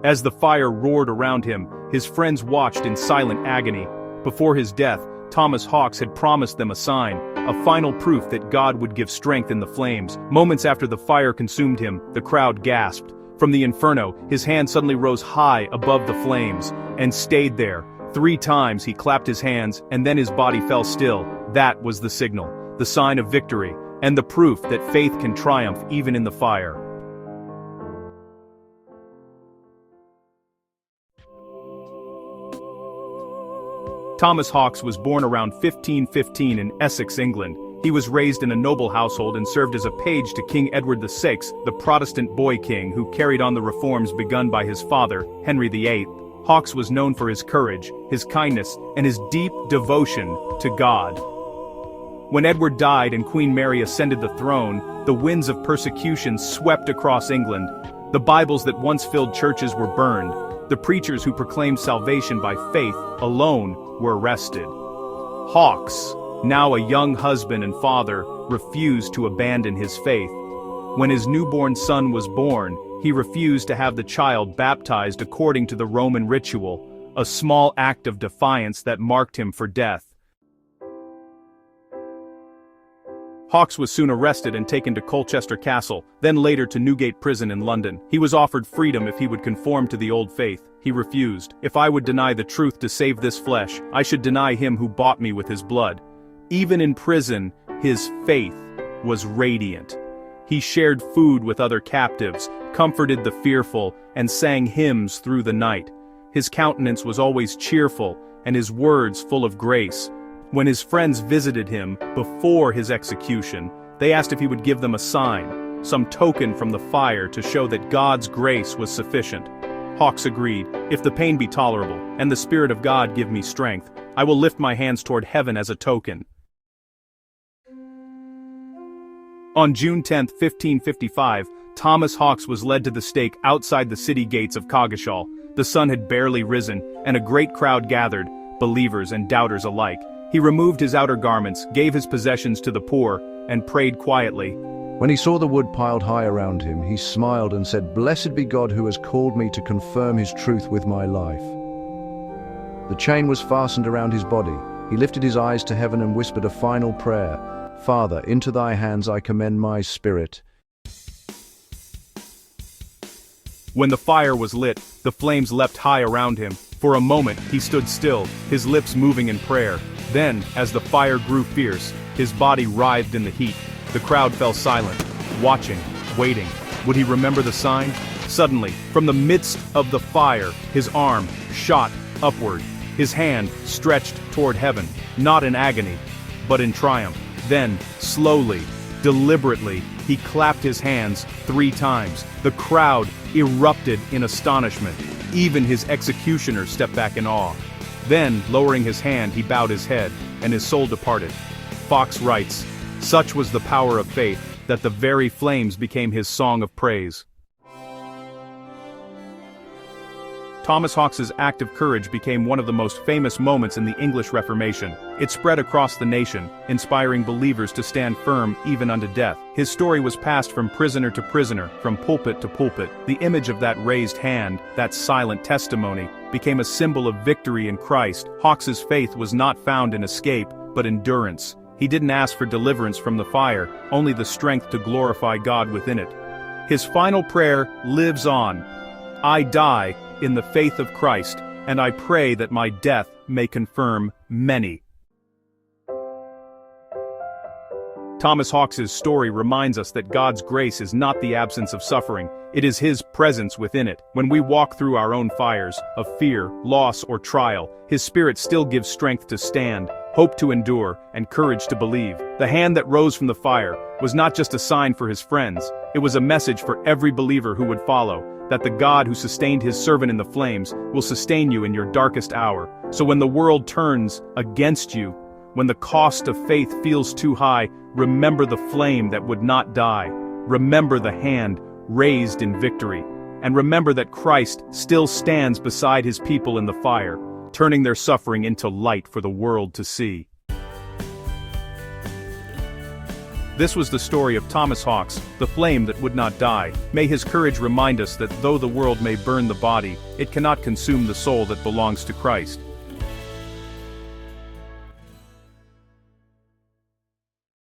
As the fire roared around him, his friends watched in silent agony. Before his death, Thomas Hawks had promised them a sign, a final proof that God would give strength in the flames. Moments after the fire consumed him, the crowd gasped. From the inferno, his hand suddenly rose high above the flames, and stayed there. 3 times he clapped his hands, and then his body fell still. That was the signal, the sign of victory, and the proof that faith can triumph even in the fire. Thomas Hawks was born around 1515 in Essex, England. He was raised in a noble household and served as a page to King Edward VI, the Protestant boy king who carried on the reforms begun by his father, Henry VIII. Hawks was known for his courage, his kindness, and his deep devotion to God. When Edward died and Queen Mary ascended the throne, the winds of persecution swept across England. The Bibles that once filled churches were burned. The preachers who proclaimed salvation by faith alone were arrested. Hawks, now a young husband and father, refused to abandon his faith. When his newborn son was born, he refused to have the child baptized according to the Roman ritual, a small act of defiance that marked him for death. Hawks was soon arrested and taken to Colchester Castle, then later to Newgate Prison in London. He was offered freedom if he would conform to the old faith. He refused. "If I would deny the truth to save this flesh, I should deny him who bought me with his blood." Even in prison, his faith was radiant. He shared food with other captives, comforted the fearful, and sang hymns through the night. His countenance was always cheerful, and his words full of grace. When his friends visited him before his execution, they asked if he would give them a sign, some token from the fire to show that God's grace was sufficient. Hawks agreed, "If the pain be tolerable, and the Spirit of God give me strength, I will lift my hands toward heaven as a token." On June 10, 1555, Thomas Hawks was led to the stake outside the city gates of Coggeshall. The sun had barely risen, and a great crowd gathered, believers and doubters alike. He removed his outer garments, gave his possessions to the poor, and prayed quietly. When he saw the wood piled high around him, he smiled and said, "Blessed be God who has called me to confirm his truth with my life." The chain was fastened around his body. He lifted his eyes to heaven and whispered a final prayer. "Father, into thy hands I commend my spirit." When the fire was lit, the flames leapt high around him. For a moment, he stood still, his lips moving in prayer. Then, as the fire grew fierce, his body writhed in the heat. The crowd fell silent, watching, waiting. Would he remember the sign? Suddenly, from the midst of the fire, his arm shot upward. His hand stretched toward heaven, not in agony, but in triumph. Then, slowly, deliberately, he clapped his hands 3 times. The crowd erupted in astonishment. Even his executioner stepped back in awe. Then, lowering his hand, he bowed his head, and his soul departed. Fox writes, "Such was the power of faith, that the very flames became his song of praise." Thomas Hawks's act of courage became one of the most famous moments in the English Reformation. It spread across the nation, inspiring believers to stand firm even unto death. His story was passed from prisoner to prisoner, from pulpit to pulpit. The image of that raised hand, that silent testimony, became a symbol of victory in Christ. Hawks's faith was not found in escape, but endurance. He didn't ask for deliverance from the fire, only the strength to glorify God within it. His final prayer lives on. "I die in the faith of Christ, and I pray that my death may confirm many." Thomas Hawks's story reminds us that God's grace is not the absence of suffering, it is His presence within it. When we walk through our own fires, of fear, loss, or trial, His Spirit still gives strength to stand, hope to endure, and courage to believe. The hand that rose from the fire was not just a sign for His friends, it was a message for every believer who would follow, that the God who sustained His servant in the flames will sustain you in your darkest hour. So when the world turns against you, when the cost of faith feels too high, remember the flame that would not die. Remember the hand raised in victory. And remember that Christ still stands beside His people in the fire, turning their suffering into light for the world to see. This was the story of Thomas Hawks, the flame that would not die. May his courage remind us that though the world may burn the body, it cannot consume the soul that belongs to Christ.